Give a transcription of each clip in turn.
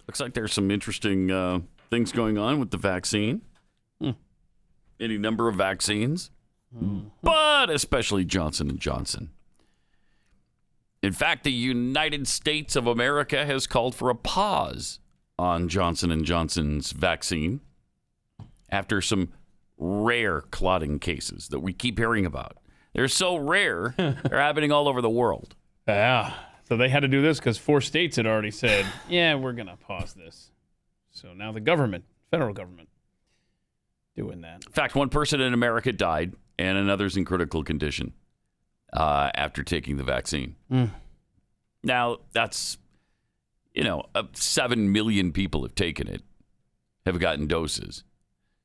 Looks like there's some interesting things going on with the vaccine. Any number of vaccines, but especially Johnson & Johnson. In fact, the United States of America has called for a pause on Johnson & Johnson's vaccine after some rare clotting cases that we keep hearing about. They're so rare, they're happening all over the world. Yeah. So they had to do this because 4 states had already said, yeah, we're going to pause this. So now the government, federal government, doing that. In fact, one person in America died and another's in critical condition after taking the vaccine. Now, that's, 7 million people have taken it, have gotten doses.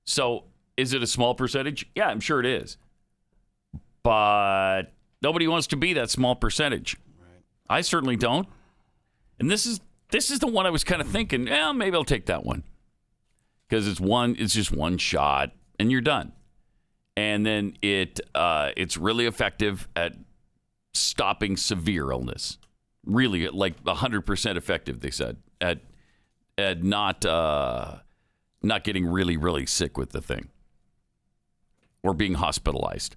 So is it a small percentage? Yeah, I'm sure it is. But nobody wants to be that small percentage. Right. I certainly don't. And this is the one I was kind of thinking, maybe I'll take that one. Because it's just one shot and you're done. And then it's really effective at stopping severe illness. Really, like 100% effective, they said, at not getting really, really sick with the thing or being hospitalized.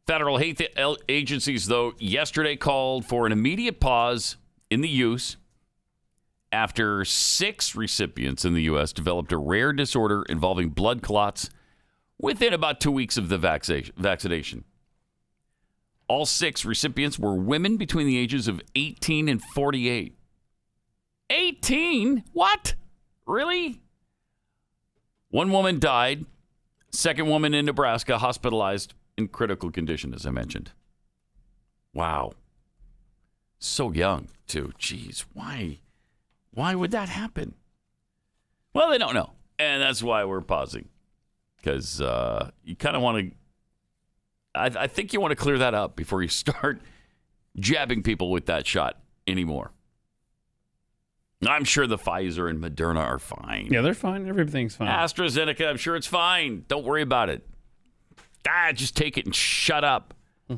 Federal health agencies, though, yesterday called for an immediate pause in the use after 6 recipients in the U.S. developed a rare disorder involving blood clots within about 2 weeks of the vaccination. All 6 recipients were women between the ages of 18 and 48. 18? What? Really? One woman died. Second woman in Nebraska hospitalized in critical condition, as I mentioned. Wow. So young, too. Jeez, why? Why would that happen? Well, they don't know. And that's why we're pausing. Because you kind of want to... I think you want to clear that up before you start jabbing people with that shot anymore. I'm sure the Pfizer and Moderna are fine. Yeah, they're fine. Everything's fine. AstraZeneca, I'm sure it's fine. Don't worry about it. Just take it and shut up. I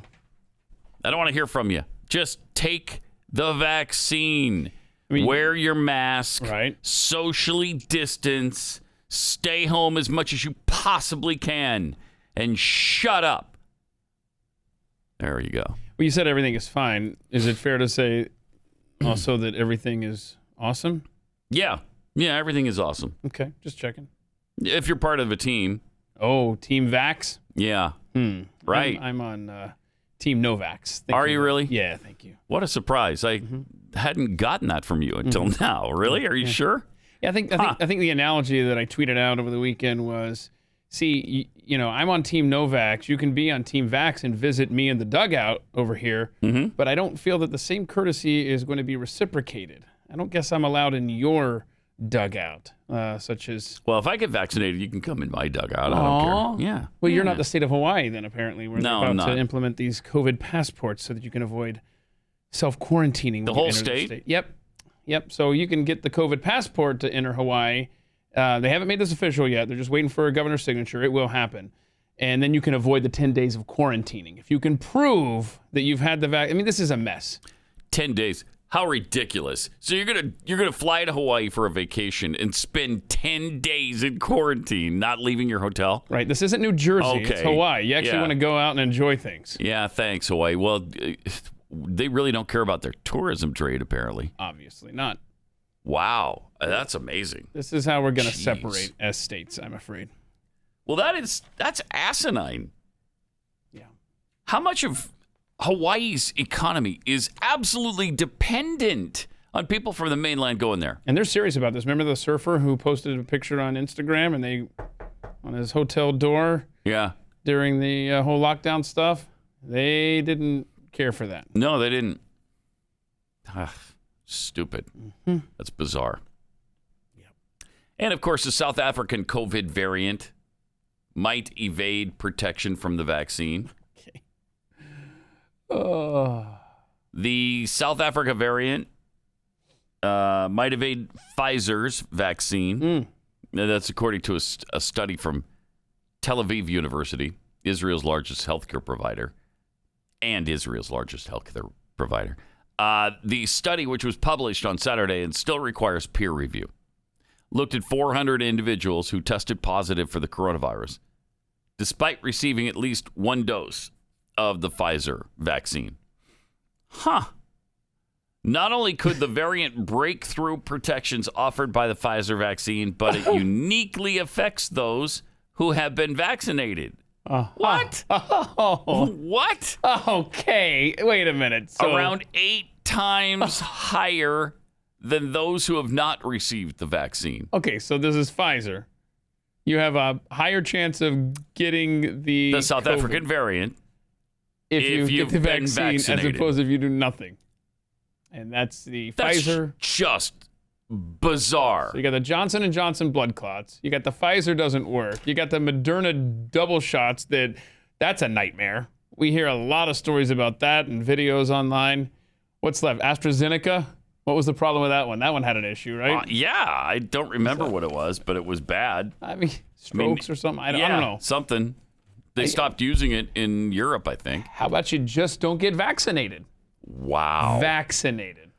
don't want to hear from you. Just take the vaccine. Wear your mask. Right. Socially distance. Stay home as much as you possibly can. And shut up. There you go. Well, you said everything is fine. Is it fair to say also that everything is awesome? Yeah. Yeah, everything is awesome. Okay, just checking. If you're part of a team. Oh, Team Vax? Yeah. Right. I'm on Team No Vax. Are you really? Yeah, thank you. What a surprise. I hadn't gotten that from you until now. Really? Are you sure? Yeah, I think the analogy that I tweeted out over the weekend was, see, I'm on Team No Vax. You can be on Team Vax and visit me in the dugout over here, but I don't feel that the same courtesy is going to be reciprocated. I don't guess I'm allowed in your dugout, such as... Well, if I get vaccinated, you can come in my dugout. I don't care. Yeah. Well, you're not the state of Hawaii then, apparently, where no, they're about to implement these COVID passports so that you can avoid self-quarantining. The whole state? Yep. So you can get the COVID passport to enter Hawaii. They haven't made this official yet. They're just waiting for a governor's signature. It will happen. And then you can avoid the 10 days of quarantining. If you can prove that you've had the vaccine. I mean, this is a mess. 10 days. How ridiculous. So you're gonna fly to Hawaii for a vacation and spend 10 days in quarantine, not leaving your hotel? Right. This isn't New Jersey. Okay. It's Hawaii. You actually want to go out and enjoy things. Yeah, thanks, Hawaii. Well, they really don't care about their tourism trade, apparently. Obviously not. Wow. That's amazing. This is how we're going to separate as states, I'm afraid. Well, that's asinine. Yeah. How much of Hawaii's economy is absolutely dependent on people from the mainland going there? And they're serious about this. Remember the surfer who posted a picture on Instagram and on his hotel door? Yeah. During the whole lockdown stuff? They didn't care for that. No, they didn't. Stupid. That's bizarre. Yep. And of course, the South African COVID variant might evade protection from the vaccine. Okay. The South Africa variant might evade Pfizer's vaccine. That's according to a study from Tel Aviv University, Israel's largest healthcare provider, and Israel's largest healthcare provider. The study, which was published on Saturday and still requires peer review, looked at 400 individuals who tested positive for the coronavirus, despite receiving at least one dose of the Pfizer vaccine. Not only could the variant break through protections offered by the Pfizer vaccine, but it uniquely affects those who have been vaccinated. What? What? Okay, wait a minute. So, Around 8 times higher than those who have not received the vaccine. okay, so this is Pfizer. You have a higher chance of getting the South COVID African variant. if you you've get the been vaccine as vaccinated. opposed to if you do nothing. And that's the That's Pfizer. just bizarre. So you got the Johnson & Johnson blood clots. You got the Pfizer doesn't work. You got the Moderna double shots that's a nightmare. We hear a lot of stories about that and videos online. What's left? AstraZeneca? What was the problem with that one? That one had an issue, right? Yeah, I don't remember what it was, but it was bad. I mean, strokes or something. I don't know. Something. They stopped using it in Europe, I think. How about you just don't get vaccinated? Wow. Vaccinated.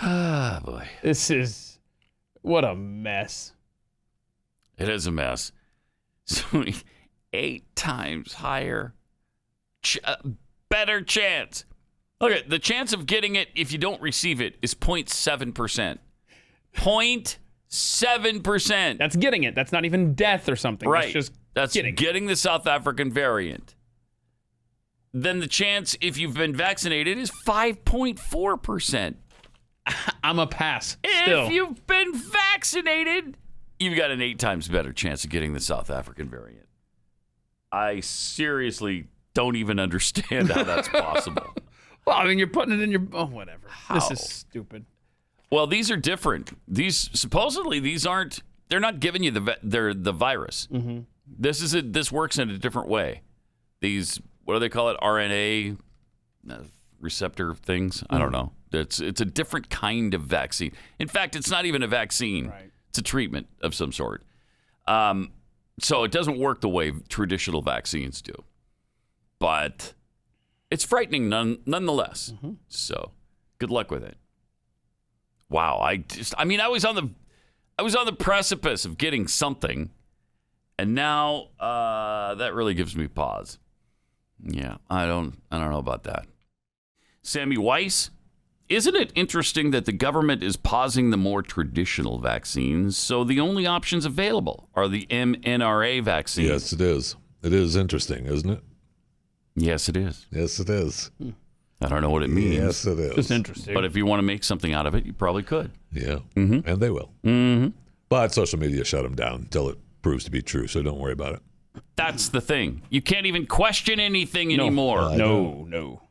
Ah, boy. What a mess. It is a mess. So 8 times higher. Better chance. Look at the chance of getting it if you don't receive it is 0.7%. 0.7%. That's getting it. That's not even death or something. Right. That's just getting the South African variant. Then the chance if you've been vaccinated is 5.4%. I'm a pass. Still. If you've been vaccinated, you've got an 8 times better chance of getting the South African variant. I seriously don't even understand how that's possible. Well, I mean, you're putting it in your... Oh, whatever. This is stupid. Well, these are different. Supposedly these aren't... They're not giving you the virus. Mm-hmm. This works in a different way. These, what do they call it? RNA receptor things? I don't know. It's a different kind of vaccine. In fact, it's not even a vaccine. Right. It's a treatment of some sort. So it doesn't work the way traditional vaccines do. But it's frightening nonetheless. Mm-hmm. So good luck with it. Wow. I was on the precipice of getting something, and now that really gives me pause. Yeah, I don't know about that. Sammy Weiss, isn't it interesting that the government is pausing the more traditional vaccines, so the only options available are the mRNA vaccine? Yes, it is. It is interesting, isn't it? Yes, it is. Yes, it is. I don't know what it means. Yes, it is. Just interesting. But if you want to make something out of it, you probably could. Yeah, and they will. Mm-hmm. But social media shut them down until it proves to be true, so don't worry about it. That's the thing. You can't even question anything anymore. No.